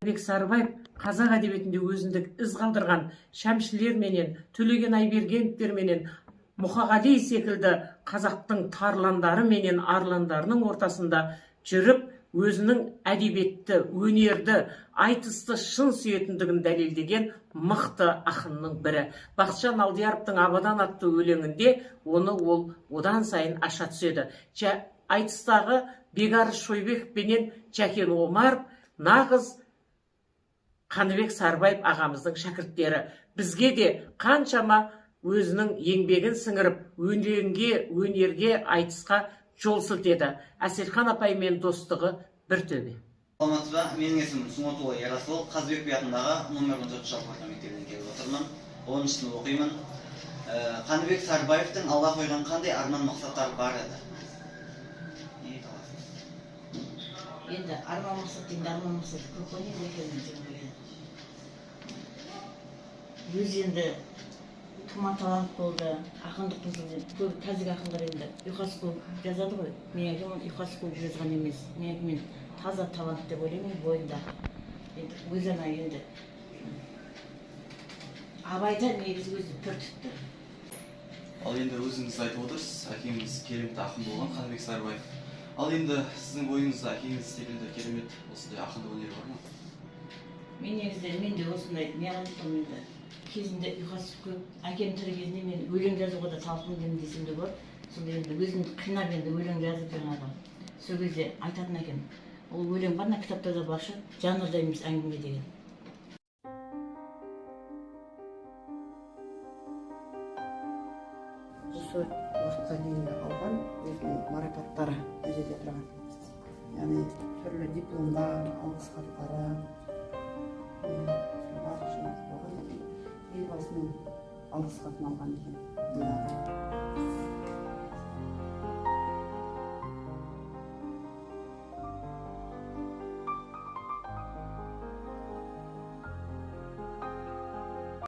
Қаныбек Сарыбаев қазақ әдебиетінде өзіндік із қалдырған Шәмшілер менен, Төлеген Айбергеновтер менен, Мұқағали секілді қазақтың тарландары менен арландарының ортасында жүріп, өзінің әдебиетті, өнерді, айтысты шын сүйетіндігін дәлелдеген мықты ақынның бірі. Бақытжан Алдияровтың Абадан атты өлеңінде оны ол одан сайын аша түседі. Айтыстағы Бекарыс Шойбеков пенен Жәкен Омаров нағыз Қаныбек Сарыбаев ағамыздың шәкірттері. Бізге де қаншама өзінің еңбегін сіңіріп, өлеңге, өнерге, айтысқа жол сілтеді. Әселхан апаймен достығы бір төбе. Алматыда менің есімім Сұңғатұлы Ерасыл, Қазыбек би атындағы номер 14 орта мектебіне келіп отырмын. 10 сынып оқимын. Қаныбек Сарыбаевтың алға қойған қандай арман мақсаттары бар еді? Енді арман мақсаты көп қой не екенін өзі енді тума талант болды, ақындықтың сөзі көп қазіргі ақындар енді ұйқас көп жазады ғой. Мен ұйқас көп жазған емес. Мен таза талант деп ойлаймын бойында. Енді өзіне енді абайда негізі өзі пір тұтты. Ал енді өзіңіз айтып отырсыз, әкеңіз керемет ақын болған Қаныбек Сарыбаев. Ал енді сіздің бойыңызда әкеңіз секілді керемет осындай ақындық өнер бар ма? Мен негізі мен де осындай не айтамын енді. Кезінде ұйқас көп, әкем тірі кезінде мен өлең жазуға да талпындым десем де бар. Сонда енді өзімді қинап енді өлең жазып жаңағы. Сол кезде айтатын екен. Ол өлең бар ма кітаптарда баршы, жанрда емес әңгіме деген. Осы уақытқа дейін алған өзінің марапаттары бұл жерде тұрған. Яғни түрлі дипломдар, алғыс хаттары, елбасының алғыс хатын алған екен.